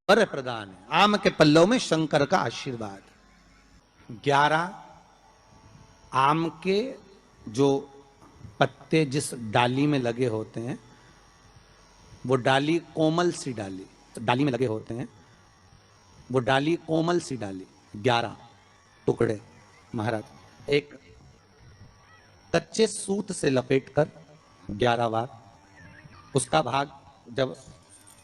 वर प्रदान है। आम के पल्लव में शंकर का आशीर्वाद। 11 आम के जो पत्ते जिस डाली में लगे होते हैं, वो डाली कोमल सी डाली, डाली में लगे होते हैं, वो डाली कोमल सी डाली। 11 टुकड़े महाराज एक कच्चे सूत से लपेटकर 11 बार उसका भाग, जब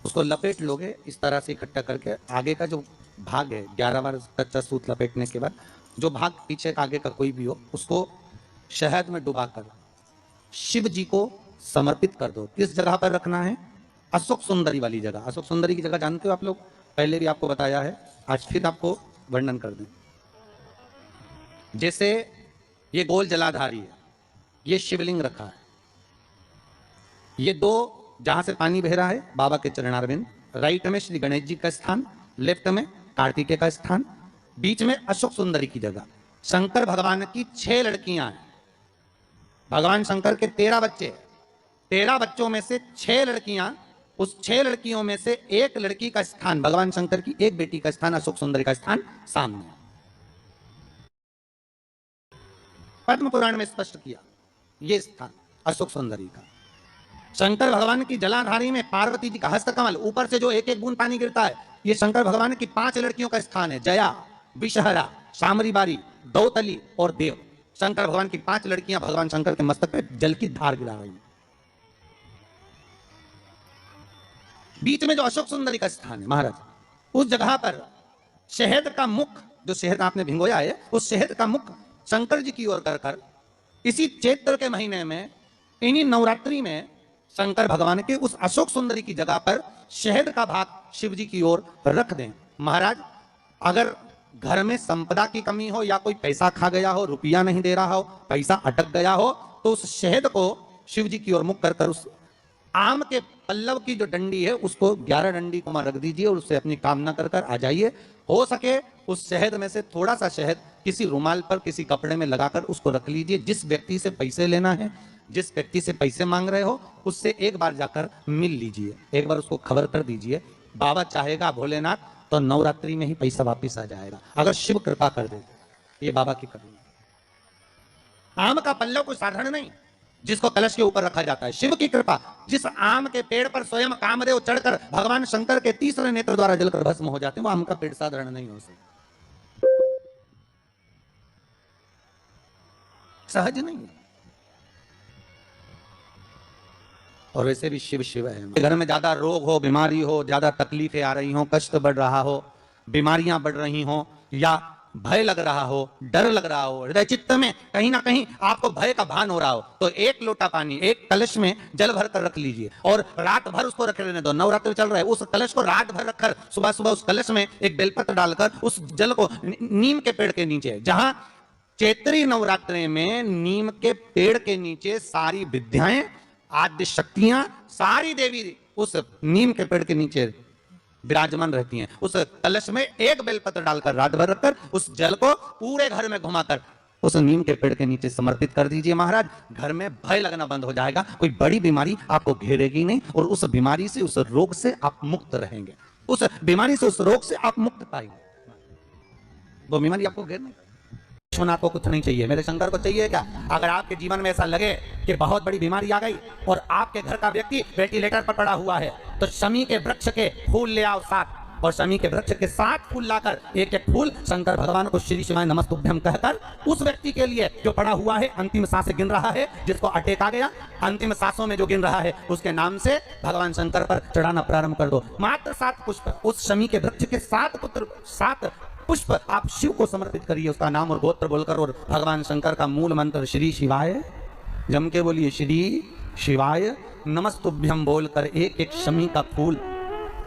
उसको लपेट लोगे इस तरह से इकट्ठा करके, आगे का जो भाग है 11 बार कच्चा सूत लपेटने के बाद जो भाग पीछे आगे का कोई भी हो, उसको शहद में डुबाकर शिव जी को समर्पित कर दो। किस जगह पर रखना है? अशोक सुंदरी वाली जगह। अशोक सुंदरी की जगह जानते हो आप लोग, पहले भी आपको बताया है, आज फिर आपको वर्णन कर दें। जैसे ये गोल जलाधारी है, ये शिवलिंग रखा है, ये 2 जहां से पानी बह रहा है बाबा के चरणारविंद, राइट में श्री गणेश जी का स्थान, लेफ्ट में कार्तिकेय का स्थान, बीच में अशोक सुंदरी की जगह। शंकर भगवान की 6 लड़कियां हैं। भगवान शंकर के 13 बच्चे, 13 बच्चों में से 6 लड़कियां, उस 6 लड़कियों में से एक लड़की का स्थान, भगवान शंकर की एक बेटी का स्थान, अशोक सुंदरी का स्थान सामने। पद्म पुराण में स्पष्ट किया ये स्थान अशोक सुंदरी का। शंकर भगवान की जलाधारी में पार्वती जी का हस्तकमल, ऊपर से जो एक एक बूंद पानी गिरता है, ये शंकर भगवान की 5 लड़कियों का स्थान है। जया, विषहरा, शामरीबारी, दौतली और देव। शंकर भगवान की 5 लड़कियां भगवान शंकर के मस्तक पे जल की धार गिरा रही हैं। बीच में जो अशोक सुंदरी का स्थान है महाराज, उस जगह पर शहद का मुख, जो शहद आपने भिंगोया है, उस शहद का मुख शंकर जी की ओर कर इसी चैत्र के महीने में, इन्हीं नवरात्रि में शंकर भगवान के उस अशोक सुंदरी की जगह पर शहद का भाग शिव जी की ओर रख दें। महाराज अगर घर में संपदा की कमी हो, या कोई पैसा खा गया हो, रुपया नहीं दे रहा हो, पैसा अटक गया हो, तो उस शहद को शिव जी की ओर मुख कर उस आम के पल्लव की जो डंडी है उसको 11 डंडी को रख दीजिए और उससे अपनी कामना कर आ जाइए। हो सके उस शहद में से थोड़ा सा शहद किसी रुमाल पर, किसी कपड़े में लगाकर उसको रख लीजिए। जिस व्यक्ति से पैसे लेना है, जिस व्यक्ति से पैसे मांग रहे हो, उससे एक बार जाकर मिल लीजिए, एक बार उसको खबर कर दीजिए। बाबा चाहेगा भोलेनाथ तो नवरात्रि में ही पैसा वापिस आ जाएगा, अगर शिव कृपा कर दे। ये बाबा की कृपा। आम का पल्लव कोई साधारण नहीं जिसको कलश के ऊपर रखा जाता है, शिव की कृपा। जिस आम के पेड़ पर स्वयं कामदेव चढ़कर भगवान शंकर के तीसरे नेत्र द्वारा जलकर भस्म हो जाते हैं, वो आम का पेड़ साधारण नहीं हो सकता, सहज नहीं है। और वैसे भी शिव शिव है। घर में ज्यादा रोग हो, बीमारी हो, ज्यादा तकलीफें आ रही हो, कष्ट बढ़ रहा हो, बीमारियां बढ़ रही हो, या भय लग रहा हो, डर लग रहा हो, हृदय चित्त में कहीं ना कहीं आपको भय का भान हो रहा हो, तो 1 लोटा पानी, एक कलश में जल भर कर रख लीजिए और रात भर उसको रख लेने दो। नवरात्र चल रहा है, उस कलश को रात भर रखकर सुबह सुबह उस कलश में एक बेलपत्र डालकर उस जल को नीम के पेड़ के नीचे, जहां चैत्री नवरात्रि में नीम के पेड़ के नीचे सारी विद्याएं, आद्य शक्तियां, सारी देवी उस नीम के पेड़ के नीचे विराजमान रहती हैं। उस कलश में एक बेलपत्र डालकर रात भर रखकर उस जल को पूरे घर में घुमाकर उस नीम के पेड़ के नीचे समर्पित कर दीजिए। महाराज घर में भय लगना बंद हो जाएगा, कोई बड़ी बीमारी आपको घेरेगी नहीं, और उस बीमारी से, उस रोग से आप मुक्त रहेंगे। उस बीमारी से, उस रोग से आप मुक्त पाएंगे, वो बीमारी आपको घेरने। विश्वनाथ को कुछ नहीं चाहिए, मेरे शंकर को चाहिए क्या? अगर आपके जीवन में ऐसा लगे कि बहुत बड़ी बीमारी आ गई और आपके घर का व्यक्ति वेंटिलेटर पर पड़ा हुआ है, तो शमी के वृक्ष के फूल ले आओ 7, और शमी के वृक्ष के 7 फूल लाकर एक एक फूल शंकर भगवान को श्री शिवाय नमस्तुभ्यं कहकर उस व्यक्ति के लिए जो पड़ा हुआ है, अंतिम सांसें गिन रहा है, जिसको अटैक आ गया, अंतिम सांसों में जो गिन रहा है, उसके नाम से भगवान शंकर पर चढ़ाना प्रारंभ कर दो। मात्र 7 पुष्प, उस शमी के वृक्ष के 7 पुष्प आप शिव को समर्पित करिए, उसका नाम और गोत्र बोलकर, और भगवान शंकर का मूल मंत्र श्री शिवाय जम के बोलिए, श्री शिवाय नमस्तुभ्यं बोलकर एक एक शमी का फूल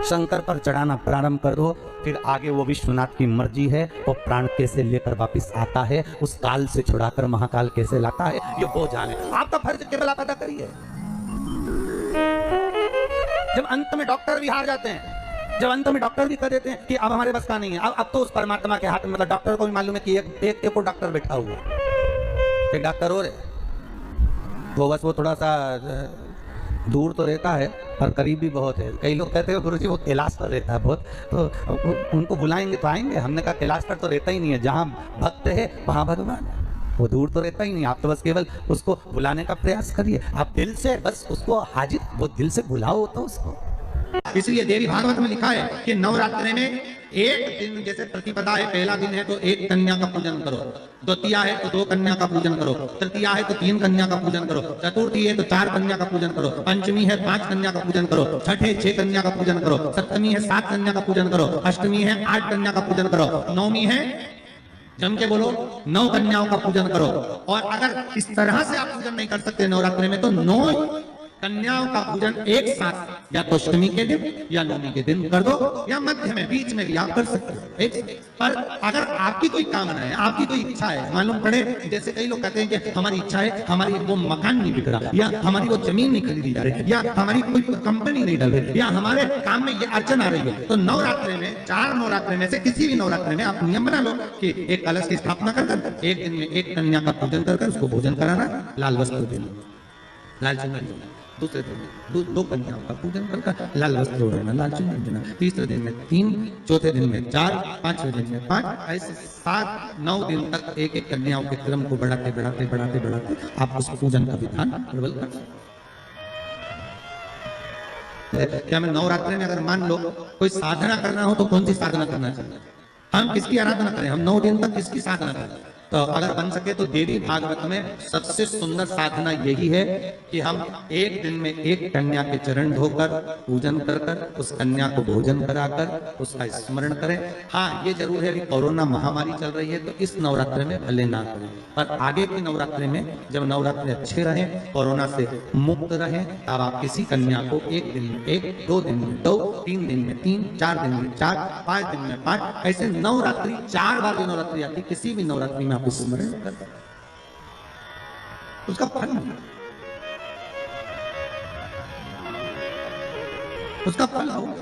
शंकर पर चढ़ाना प्रारंभ कर दो। फिर आगे वो विश्वनाथ की मर्जी है, वो प्राण कैसे लेकर वापिस आता है, उस काल से छुड़ाकर महाकाल कैसे लाता है, ये वो जाने। आपका फर्ज केवल आप अदा करिए। जब अंत में डॉक्टर भी हार जाते हैं, जब अंत में डॉक्टर भी कह देते हैं कि अब हमारे बस का नहीं है, अब तो उस परमात्मा के हाथ में, मतलब डॉक्टर को भी मालूम है कि एक और डॉक्टर बैठा हुआ है, एक डॉक्टर और है, वो बस वो थोड़ा सा दूर तो रहता है पर करीब भी बहुत है। कई लोग कहते हैं गुरुजी वो कैलाश पर रहता है बहुत, तो उनको बुलाएंगे तो आएंगे। हमने कहा कैलाश पर तो रहता ही नहीं है, जहाँ भक्त है वहाँ भगवान है, वो दूर तो रहता ही नहीं। आप तो बस केवल उसको बुलाने का प्रयास करिए, आप दिल से बस उसको हाजिर, वो दिल से बुलाओ तो उसको। इसलिए देवी भागवत में लिखा है कि नवरात्रि में एक दिन, जैसे प्रतिपदा है, पहला दिन है तो एक कन्या का पूजन करो, द्वितीया है तो 2 कन्या का पूजन करो, तृतीया है तो 3 कन्या का पूजन करो, चतुर्थी है तो 4 कन्या का पूजन करो, पंचमी है 5 कन्या का पूजन करो, छठ है 6 कन्या का पूजन करो, सप्तमी है 7 कन्या का पूजन करो, अष्टमी है 8 कन्या का पूजन करो, नवमी है, जम के बोलो, 9 कन्याओं का पूजन करो। और अगर इस तरह से आप पूजन नहीं कर सकते नवरात्रि में, तो 9 कन्याओं का पूजन एक साथ, या तो अष्टमी के दिन या नवमी के दिन कर दो, या मध्य में, बीच में भी आप कर सकते हो एक। पर अगर आपकी कोई कामना है, आपकी कोई इच्छा है, मालूम पड़े, जैसे कई लोग कहते हैं कि हमारी इच्छा है, हमारी वो मकान नहीं बिक रहा, या हमारी वो जमीन नहीं खरीदी जा रही, या हमारी कोई कंपनी नहीं डल रही, या हमारे काम में ये अड़चन आ रही है, तो नवरात्रि में, 4 नवरात्रि में से किसी भी नवरात्रि में आप नियम बना लो कि एक कलश की स्थापना कर एक दिन में एक कन्या का पूजन कर उसको भोजन कराना, लाल वस्त्र देना, लाल चुनरी देना, दूसरे दिन 2 कन्याओं का पूजन कर लाल वस्त्र ओढ़ना, लाल चुनरी देना, तीसरे दिन में 3, चौथे दिन में 4, पांचवें दिन में 5, ऐसे 7-9 दिन तक एक एक कन्याओं के क्रम को बढ़ाते बढ़ाते बढ़ाते बढ़ाते आप उस पूजन का विधान प्रबल कर सकते। क्या मैं नवरात्रि में अगर मान लो कोई साधना करना हो तो कौन सी साधना करना चाहिए? हम किसकी आराधना करें? हम 9 दिन तक किसकी साधना करें? तो अगर बन सके तो देवी भागवत में सबसे सुंदर साधना यही है कि हम एक दिन में एक कन्या के चरण धोकर पूजन कर कर उस कन्या को भोजन कराकर उसका स्मरण करें। हाँ, ये जरूर है कि कोरोना महामारी चल रही है तो इस नवरात्रि में भले ना करें, पर आगे की नवरात्रि में जब नवरात्रि अच्छे रहें, कोरोना से मुक्त रहें, तब आप किसी कन्या को एक दिन में 1, 2 दिन में 2, 3 दिन में 3, 4 दिन में 4, 5 दिन में 5, ऐसे नवरात्रि 4 बार नवरात्रि आती, किसी भी नवरात्रि में आप स्मरण कर, उसका फल, उसका फल होगा।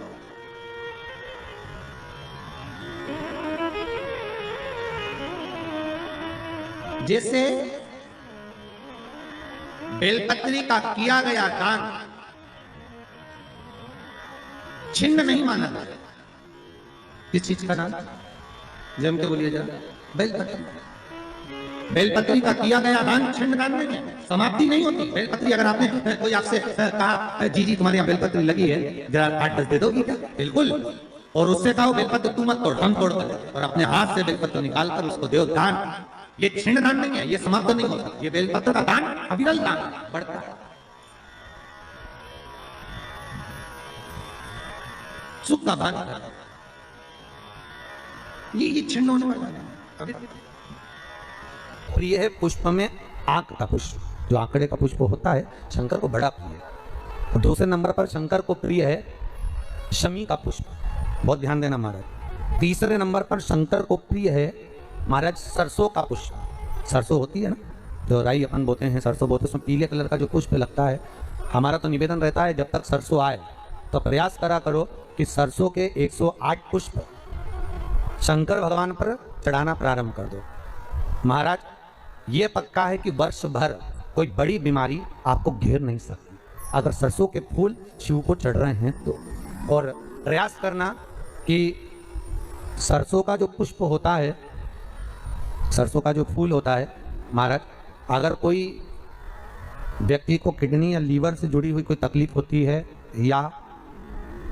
जैसे बेलपत्री का किया गया दान छिन्न नहीं माना जाता। किस चीज का दान? जम के बोलिए जरा। बेलपत्री, बेलपत्री का किया गया दान छिन्न दान नहीं है, समाप्ति नहीं होती। बेलपत्री अगर आपने कोई आपसे कहा जी तुम्हारे यहाँ बेलपत्री लगी है, जरा 8-10 दे दोगी क्या? बिल्कुल। और उससे कहो बेलपत्र तू मत तोड़, हम तोड़ कर, और अपने हाथ से बेलपत्र निकाल कर उसको दो दान। ये छिन्न दान नहीं है, ये समाप्त नहीं होता। ये बेलपत्र का दान अविरल दान बढ़ता है, सुख का दान। ये छिन्न होने वाला प्रिय है पुष्प में आंक का पुष्प, जो आंकड़े का पुष्प होता है शंकर को बड़ा प्रिय है। दूसरे नंबर पर शंकर को प्रिय है शमी का पुष्प, बहुत ध्यान देना महाराज। तीसरे नंबर पर शंकर को प्रिय है महाराज सरसों का पुष्प। सरसों होती है ना, जो राई अपन बोते हैं, सरसों बोते, उसमें पीले कलर का जो पुष्प लगता है। हमारा तो निवेदन रहता है जब तक सरसों आए तो प्रयास करा करो कि सरसों के 108 पुष्प शंकर भगवान पर चढ़ाना प्रारंभ कर दो। महाराज ये पक्का है कि वर्ष भर कोई बड़ी बीमारी आपको घेर नहीं सकती अगर सरसों के फूल शिव को चढ़ रहे हैं तो। और प्रयास करना कि सरसों का जो पुष्प होता है, सरसों का जो फूल होता है महाराज, अगर कोई व्यक्ति को किडनी या लीवर से जुड़ी हुई कोई तकलीफ होती है, या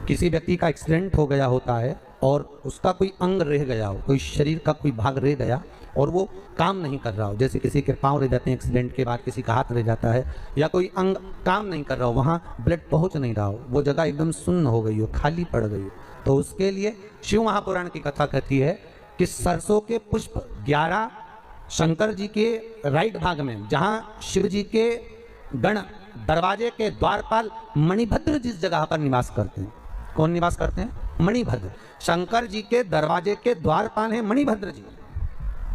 किसी व्यक्ति का एक्सीडेंट हो गया होता है और उसका कोई अंग रह गया हो, कोई शरीर का कोई भाग रह गया और वो काम नहीं कर रहा हो, जैसे किसी के पाँव रह जाते हैं एक्सीडेंट के बाद, किसी का हाथ रह जाता है, या कोई अंग काम नहीं कर रहा हो, वहाँ ब्लड पहुँच नहीं रहा हो, वो जगह एकदम सुन्न हो गई हो, खाली पड़ गई हो, तो उसके लिए शिव महापुराण की कथा कहती है कि सरसों के पुष्प 11 शंकर जी के राइट भाग में, जहाँ शिव जी के गण दरवाजे के द्वारपाल मणिभद्र जिस जगह पर निवास करते हैं, कौन निवास करते हैं? मणिभद्र। शंकर जी के दरवाजे के द्वारपाल हैं मणिभद्र जी,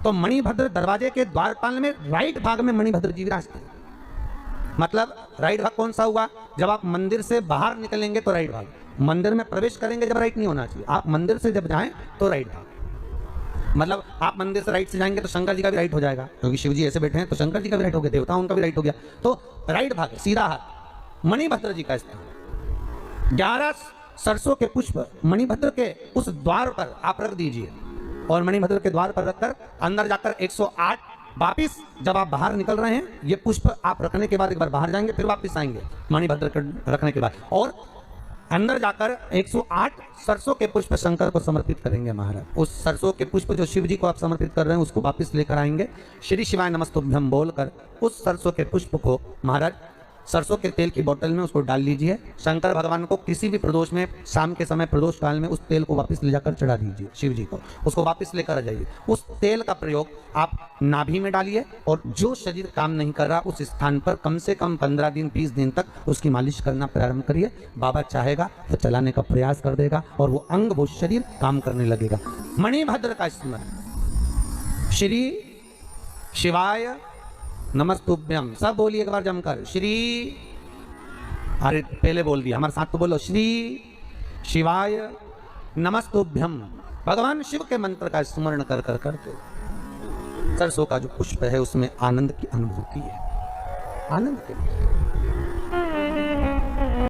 तो मणिभद्र दरवाजे के द्वारपाल में राइट भाग में मणिभद्र जी विराजते हैं। मतलब राइट भाग कौन सा हुआ? जब आप मंदिर से बाहर निकलेंगे तो राइट भाग, मंदिर में प्रवेश करेंगे जब राइट नहीं होना चाहिए, आप मंदिर से जब जाएं तो राइट भाग। मतलब आप मंदिर से राइट से जाएंगे तो शंकर जी का भी राइट हो जाएगा, क्योंकि शिव जी ऐसे बैठे हैं तो शंकर जी का भी राइट हो गया, देवताओं उनका भी राइट हो गया, तो राइट भाग सीधा हाथ। मणिभद्र जी का स्थान। 11 सरसों के पुष्प मणिभद्र के उस द्वार पर आप रख दीजिए और मणिभद्र के द्वार पर रखकर अंदर जाकर 108 वापिस जब आप बाहर निकल रहे हैं ये पुष्प आप रखने के बाद एक बार बाहर जाएंगे फिर वापस आएंगे मणिभद्र के रखने के बाद और अंदर जाकर 108 सरसों के पुष्प शंकर को समर्पित करेंगे महाराज। उस सरसों के पुष्प जो शिव जी को आप समर्पित कर रहे हैं उसको वापस लेकर आएंगे। श्री शिवाय नमस्तुभ्यम बोलकर उस सरसों के पुष्प को महाराज सरसों के तेल की बोतल में उसको डाल लीजिए। शंकर भगवान को किसी भी प्रदोष में शाम के समय प्रदोष काल में उस तेल को वापस ले जाकर चढ़ा दीजिए शिव जी को, उसको वापस लेकर आ जाइए। उस तेल का प्रयोग आप नाभि में डालिए और जो शरीर काम नहीं कर रहा उस स्थान पर कम से कम 15 दिन 20 दिन तक उसकी मालिश करना प्रारंभ करिए। बाबा चाहेगा तो चलाने का प्रयास कर देगा और वो अंग वो शरीर काम करने लगेगा। मणिभद्र का स्मरण। श्री शिवाय नमस्तुभ्यम सब बोलिए एक बार जमकर। श्री अरे पहले बोल दिया हमारे साथ तो बोलो। श्री शिवाय नमस्तुभ्यम। भगवान शिव के मंत्र का स्मरण कर कर करके सरसों का जो पुष्प है उसमें आनंद की अनुभूति है। आनंद के